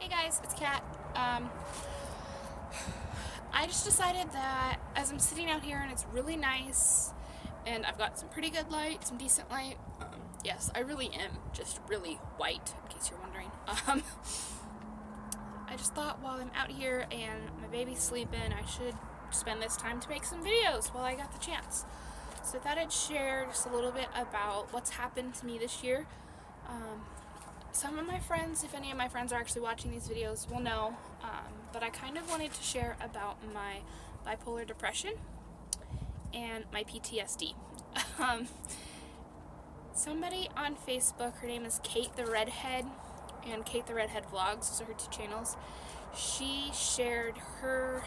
Hey guys, it's Kat. I just decided that as I'm sitting out here and it's really nice and I've got some pretty good light, some decent light. Yes, I really am just really white, in case you're wondering. I just thought while I'm out here and my baby's sleeping, I should spend this time to make some videos while I got the chance. So I thought I'd share just a little bit about what's happened to me this year. Some of my friends, if any of my friends are actually watching these videos, will know, but I kind of wanted to share about my bipolar depression and my PTSD. Somebody on Facebook, her name is Kate the Redhead, and Kate the Redhead Vlogs, those are her two channels. She shared her,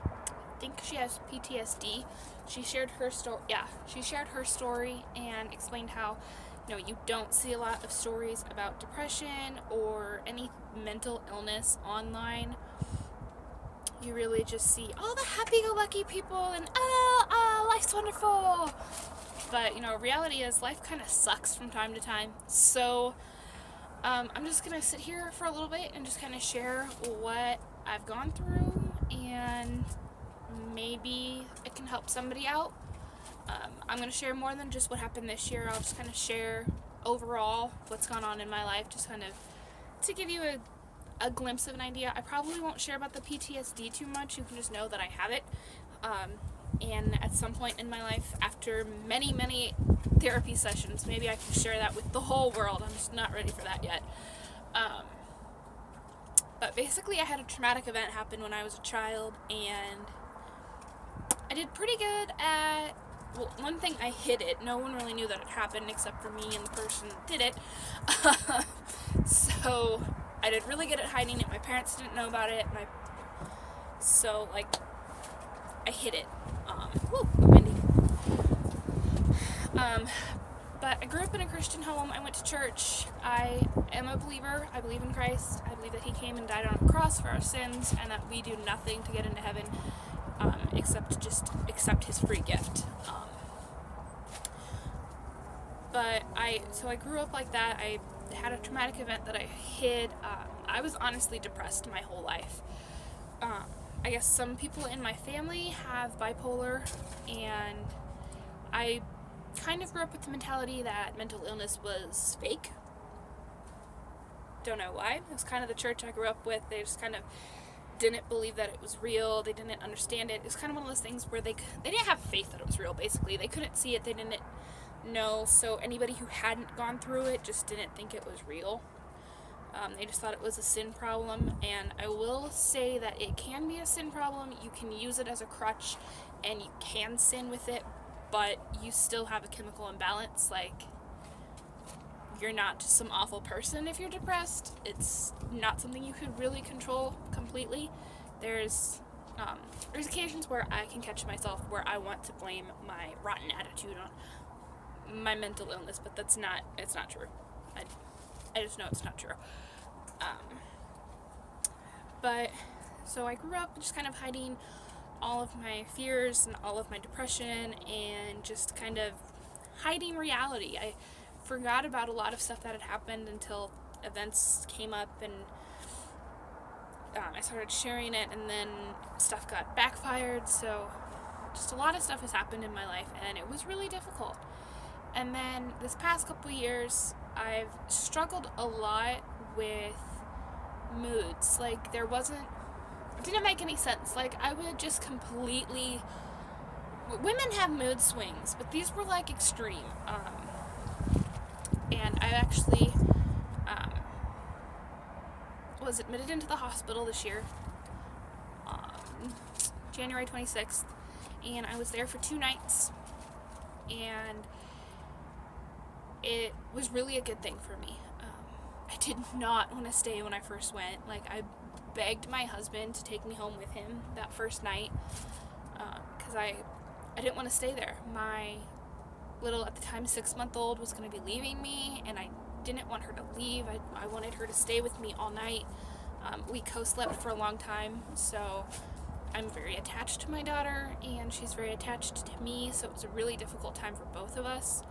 I think she has PTSD. She shared her story, she shared her story and explained how you don't see a lot of stories about depression or any mental illness online. You really just see all the happy-go-lucky people and life's wonderful. But reality is life kind of sucks from time to time. So I'm just gonna sit here for a little bit and just kind of share what I've gone through, and maybe it can help somebody out. I'm going to share more than just what happened this year. I'll just kind of share overall what's gone on in my life, just kind of to give you a glimpse of an idea. I probably won't share about the PTSD too much. You can just know that I have it. And at some point in my life, after many, many therapy sessions, maybe I can share that with the whole world. I'm just not ready for that yet. But basically, I had a traumatic event happen when I was a child, and I did pretty good at, well, one thing, I hid it. No one really knew that it happened except for me and the person that did it. So I did really good at hiding it. My parents didn't know about it. I hid it. Windy. But I grew up in a Christian home. I went to church. I am a believer. I believe in Christ. I believe that He came and died on a cross for our sins, and that we do nothing to get into heaven except just accept His free gift. So I grew up like that. I had a traumatic event that I hid. I was honestly depressed my whole life. I guess some people in my family have bipolar, and I kind of grew up with the mentality that mental illness was fake. Don't know why. It was kind of the church I grew up with. They just kind of didn't believe that it was real. They didn't understand it. It was kind of one of those things where they didn't have faith that it was real, basically. They couldn't see it. They didn't know. So anybody who hadn't gone through it just didn't think it was real. They just thought it was a sin problem. And I will say that it can be a sin problem. You can use it as a crutch, and you can sin with it, but you still have a chemical imbalance. Like, you're not just some awful person if you're depressed. It's not something you could really control completely. There's occasions where I can catch myself where I want to blame my rotten attitude on my mental illness, but it's not true. I just know it's not true. So I grew up just kind of hiding all of my fears and all of my depression, and just kind of hiding reality. I forgot about a lot of stuff that had happened until events came up, and I started sharing it, and then stuff got backfired. So just a lot of stuff has happened in my life, and it was really difficult. And then this past couple years, I've struggled a lot with moods. Like, it didn't make any sense. Like, I would just completely, women have mood swings, but these were like extreme. And I actually was admitted into the hospital this year, January 26th, and I was there for 2 nights, and it was really a good thing for me. I did not want to stay when I first went. Like, I begged my husband to take me home with him that first night, because I didn't want to stay there. My little, at the time, 6-month-old was going to be leaving me, and I didn't want her to leave. I wanted her to stay with me all night. We co-slept for a long time, so I'm very attached to my daughter, and she's very attached to me, so it was a really difficult time for both of us,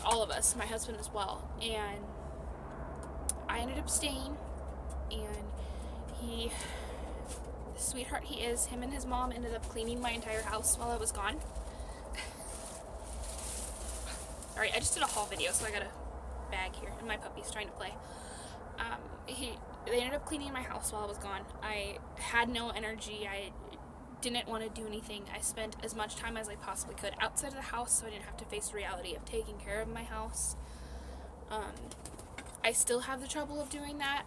all of us, my husband as well. And I ended up staying and he, the sweetheart he is, him and his mom ended up cleaning my entire house while I was gone. Alright, I just did a haul video, so I got a bag here, and my puppy's trying to play. They ended up cleaning my house while I was gone. I had no energy. I didn't want to do anything. I spent as much time as I possibly could outside of the house so I didn't have to face the reality of taking care of my house. I still have the trouble of doing that.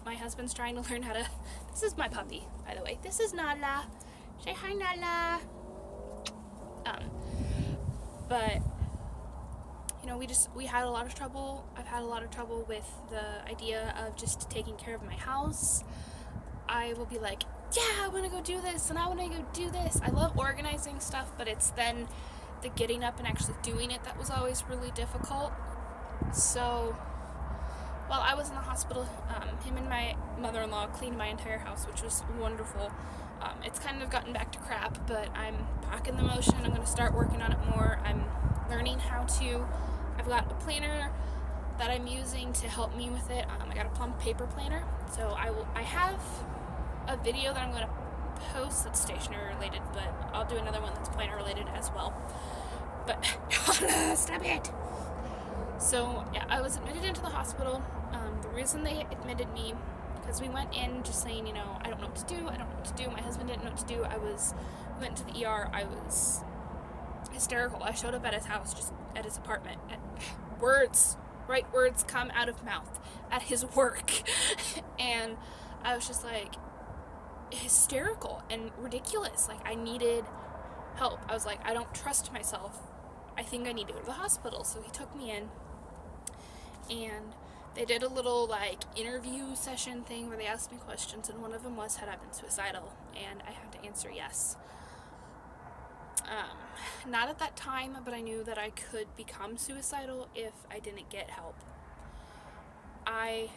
My husband's trying to learn how to... This is my puppy, by the way. This is Nala. Say hi, Nala. But... you know, we had a lot of trouble. I've had a lot of trouble with the idea of just taking care of my house. I will be like, yeah, I want to go do this, and I want to go do this. I love organizing stuff, but it's then the getting up and actually doing it that was always really difficult. So, while I was in the hospital, him and my mother-in-law cleaned my entire house, which was wonderful. It's kind of gotten back to crap, but I'm back in the motion. I'm going to start working on it more. I'm learning how to... I've got a planner that I'm using to help me with it. I got a plum paper planner, so I have a video that I'm going to post that's stationery related, but I'll do another one that's planner related as well. But stop it. So yeah, I was admitted into the hospital. The reason they admitted me, because we went in just saying, you know, I don't know what to do. I don't know what to do. My husband didn't know what to do. We went to the ER. I was hysterical. I showed up at his house, just at his apartment, and right words come out of mouth at his work. And I was just like hysterical and ridiculous. Like, I needed help. I was like, I don't trust myself. I think I need to go to the hospital. So he took me in, and they did a little like interview session thing where they asked me questions, and one of them was, had I been suicidal? And I had to answer yes. Not at that time, but I knew that I could become suicidal if I didn't get help. I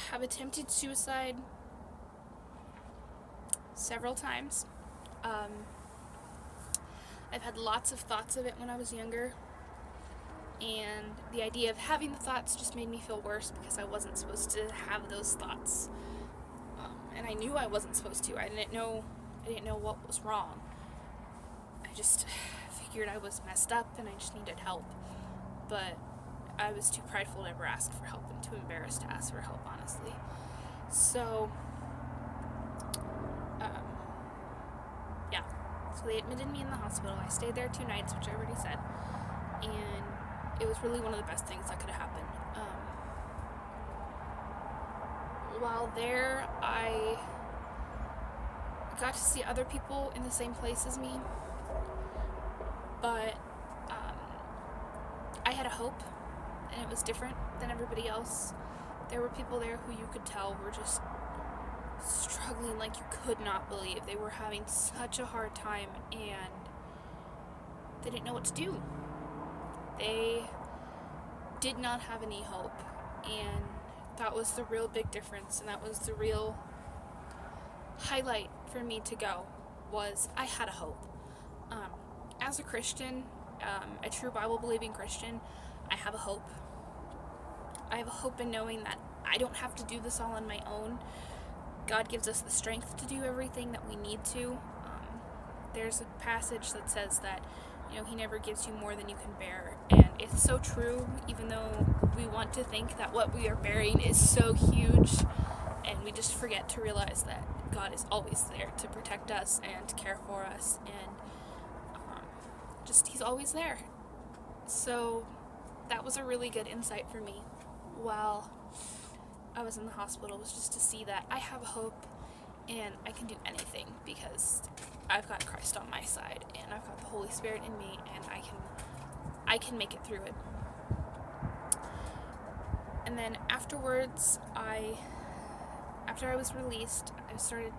have attempted suicide several times. I've had lots of thoughts of it when I was younger, and the idea of having the thoughts just made me feel worse because I wasn't supposed to have those thoughts. And I knew I wasn't supposed to. I didn't know what was wrong. I just figured I was messed up and I just needed help. But I was too prideful to ever ask for help and too embarrassed to ask for help, honestly. So, yeah. So they admitted me in the hospital. I stayed there 2 nights, which I already said. And it was really one of the best things that could have happened. While there, I got to see other people in the same place as me. But I had a hope, and it was different than everybody else. There were people there who you could tell were just struggling like you could not believe. They were having such a hard time, and they didn't know what to do. They did not have any hope, and that was the real big difference, and that was the real highlight for me to go, was I had a hope. As a Christian, a true Bible-believing Christian, I have a hope. I have a hope in knowing that I don't have to do this all on my own. God gives us the strength to do everything that we need to. There's a passage that says that, you know, He never gives you more than you can bear. And it's so true, even though we want to think that what we are bearing is so huge, and we just forget to realize that God is always there to protect us and to care for us, and He's always there. So that was a really good insight for me while I was in the hospital, was just to see that I have hope and I can do anything because I've got Christ on my side and I've got the Holy Spirit in me, and I can make it through it. And then afterwards, after I was released, I started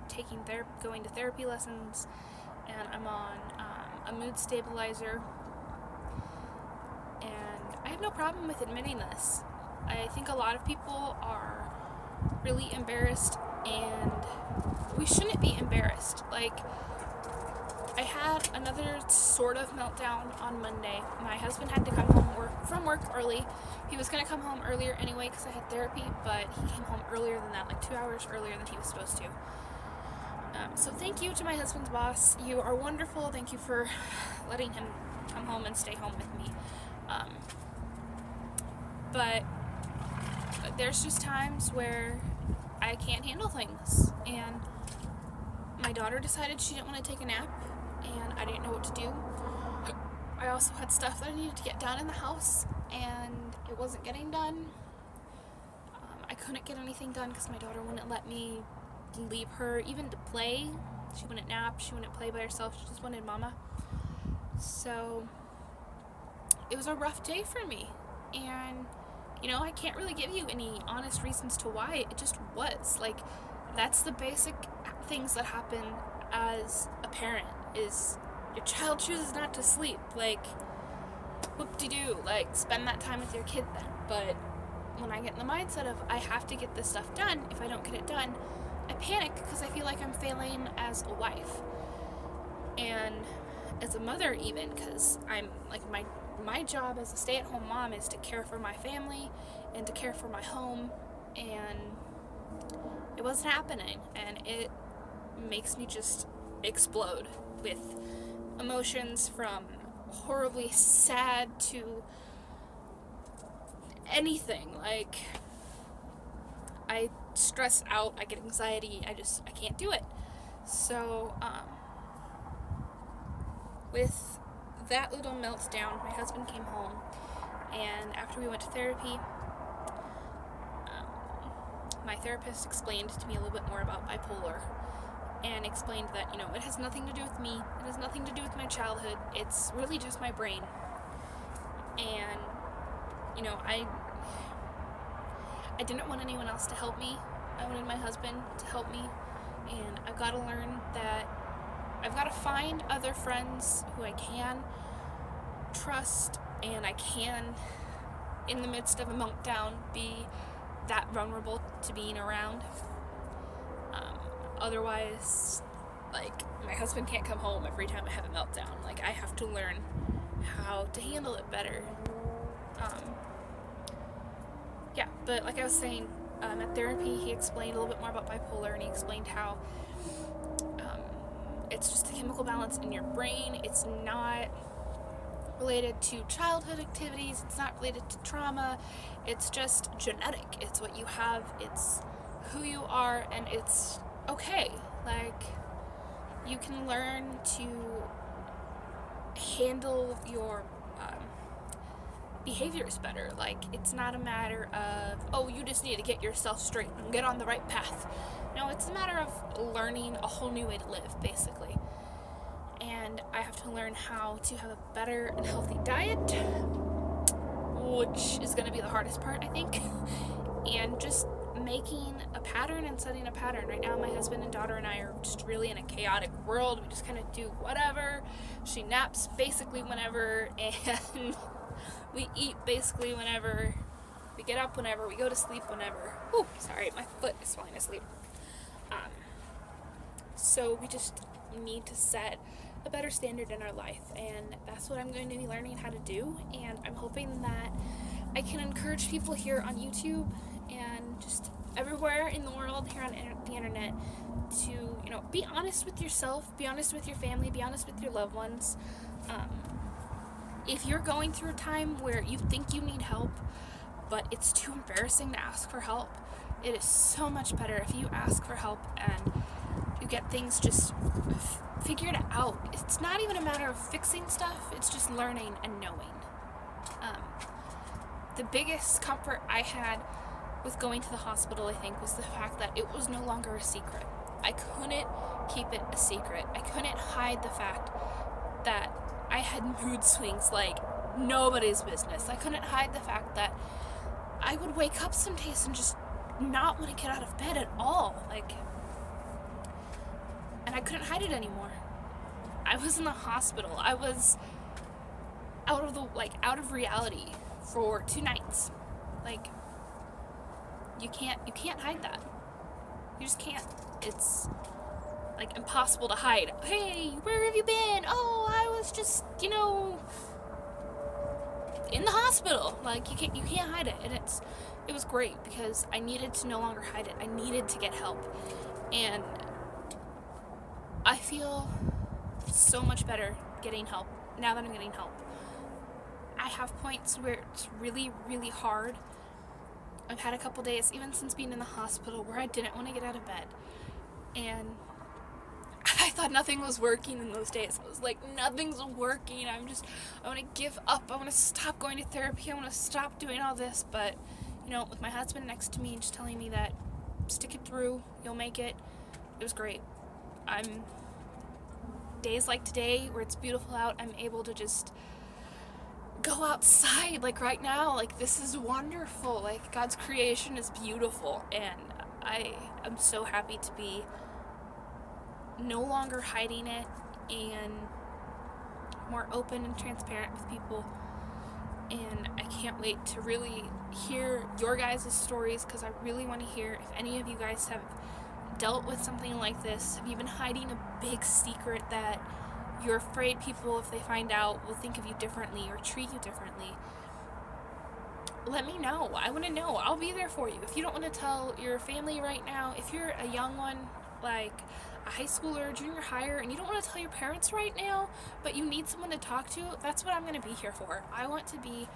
going to therapy lessons, and I'm on a mood stabilizer, and I have no problem with admitting this. I think a lot of people are really embarrassed, and we shouldn't be embarrassed. Like, I had another sort of meltdown on Monday. My husband had to come home from work early. He was going to come home earlier anyway because I had therapy, but he came home earlier than that, like 2 hours earlier than he was supposed to. So thank you to my husband's boss. You are wonderful. Thank you for letting him come home and stay home with me. But there's just times where I can't handle things, and my daughter decided she didn't want to take a nap, and I didn't know what to do. I also had stuff that I needed to get done in the house, and it wasn't getting done. I couldn't get anything done because my daughter wouldn't let me leave her even to play. She wouldn't nap, she wouldn't play by herself, she just wanted mama. So it was a rough day for me, and I can't really give you any honest reasons to why. It just was. Like, that's the basic things that happen as a parent, is your child chooses not to sleep. Like, whoop-de-doo, like, spend that time with your kid then. But when I get in the mindset of I have to get this stuff done, if I don't get it done, I panic because I feel like I'm failing as a wife and as a mother, even, because I'm like, my job as a stay-at-home mom is to care for my family and to care for my home, and it wasn't happening, and it makes me just explode with emotions from horribly sad to anything. Like, I stress out, I get anxiety, I can't do it. So with that little meltdown, my husband came home, and after we went to therapy, my therapist explained to me a little bit more about bipolar, and explained that, it has nothing to do with me, it has nothing to do with my childhood, it's really just my brain. And, I didn't want anyone else to help me. I wanted my husband to help me, and I've got to learn that I've got to find other friends who I can trust, and I can, in the midst of a meltdown, be that vulnerable to being around. Otherwise, like, my husband can't come home every time I have a meltdown. Like, I have to learn how to handle it better. But like I was saying, at therapy, he explained a little bit more about bipolar, and he explained how it's just a chemical balance in your brain. It's not related to childhood activities, it's not related to trauma, it's just genetic. It's what you have, it's who you are, and it's okay. Like, you can learn to handle your behaviors better. Like, it's not a matter of, you just need to get yourself straight and get on the right path. No, it's a matter of learning a whole new way to live, basically. And I have to learn how to have a better and healthy diet, which is going to be the hardest part, I think. And just making a pattern and setting a pattern. Right now, my husband and daughter and I are just really in a chaotic world. We just kind of do whatever. She naps basically whenever, and we eat basically whenever. We get up whenever. We go to sleep whenever. Ooh, sorry, my foot is falling asleep. So we just need to set a better standard in our life, and that's what I'm going to be learning how to do. And I'm hoping that I can encourage people here on YouTube and just everywhere in the world, here on the internet, to be honest with yourself, be honest with your family, be honest with your loved ones. If you're going through a time where you think you need help, but it's too embarrassing to ask for help, it is so much better if you ask for help and you get things just figured out. It's not even a matter of fixing stuff, it's just learning and knowing. The biggest comfort I had with going to the hospital, I think, was the fact that it was no longer a secret. I couldn't keep it a secret. I couldn't hide the fact that I had mood swings like nobody's business. I couldn't hide the fact that I would wake up some days and just not want to get out of bed at all. And I couldn't hide it anymore. I was in the hospital. I was out of reality for 2 nights. You can't hide that. You just can't. It's impossible to hide. Hey, where have you been? Oh, I was just, in the hospital. hospital. Like, you can't hide it. And it was great because I needed to no longer hide it. I needed to get help. And I feel so much better getting help now that I'm getting help. I have points where it's really, really hard. I've had a couple days, even since being in the hospital, where I didn't want to get out of bed. And I thought nothing was working in those days. I was like, nothing's working. I want to give up. I want to stop going to therapy. I want to stop doing all this. But, with my husband next to me and just telling me that, stick it through, you'll make it, it was great. Days like today, where it's beautiful out, I'm able to just go outside, like right now. Like, this is wonderful. Like, God's creation is beautiful, and I am so happy to be no longer hiding it and more open and transparent with people. And I can't wait to really hear your guys' stories, because I really want to hear if any of you guys have dealt with something like this. Have you been hiding a big secret that you're afraid people, if they find out, will think of you differently or treat you differently? Let me know. I want to know. I'll be there for you. If you don't want to tell your family right now, if you're a young one, like a high schooler, junior higher, and you don't want to tell your parents right now, but you need someone to talk to, that's what I'm going to be here for. I want to be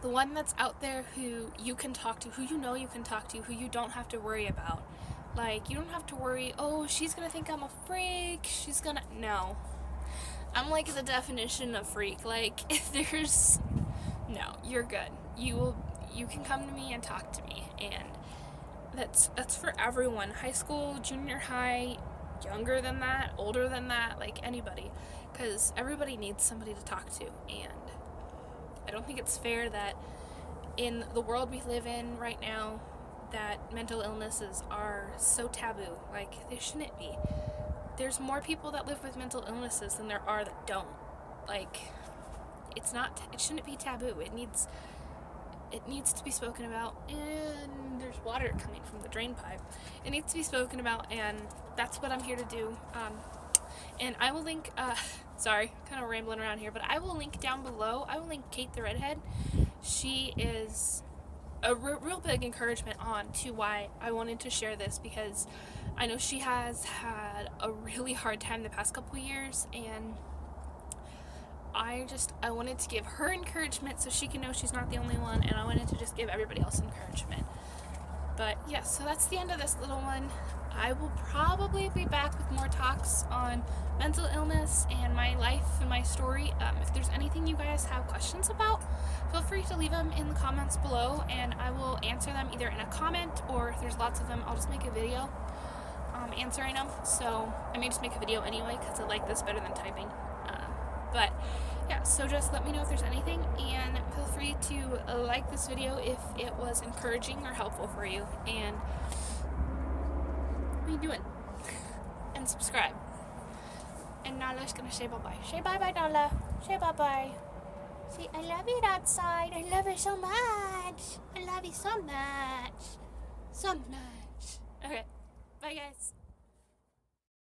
the one that's out there who you can talk to, who you can talk to, who you don't have to worry about. Like, you don't have to worry, oh, she's gonna think I'm a freak, no. I'm like the definition of freak. Like, no, you're good. You can come to me and talk to me, and that's for everyone. High school, junior high, younger than that, older than that, like anybody. Because everybody needs somebody to talk to, and I don't think it's fair that in the world we live in right now, that mental illnesses are so taboo. Like, they shouldn't be. There's more people that live with mental illnesses than there are that don't. Like, it shouldn't be taboo. It needs to be spoken about, and there's water coming from the drain pipe. It needs to be spoken about, and that's what I'm here to do. And I will link, sorry, kind of rambling around here, but I will link down below. I will link Kate the Redhead. She is a real big encouragement on to why I wanted to share this, because I know she has had a really hard time the past couple years, and I wanted to give her encouragement so she can know she's not the only one, and I wanted to just give everybody else encouragement. But yeah, so that's the end of this little one. I will probably be back with more talks on mental illness and my life and my story. If there's anything you guys have questions about, feel free to leave them in the comments below, and I will answer them either in a comment, or if there's lots of them, I'll just make a video answering them. So I may just make a video anyway, because I like this better than typing. But yeah, so just let me know if there's anything, and feel free to like this video if it was encouraging or helpful for you. And what are you doing? And subscribe. And Nala's gonna say bye-bye. Say bye-bye, Nala. Say bye-bye. See, I love it outside. I love it so much. I love you so much. So much. Okay. Bye, guys.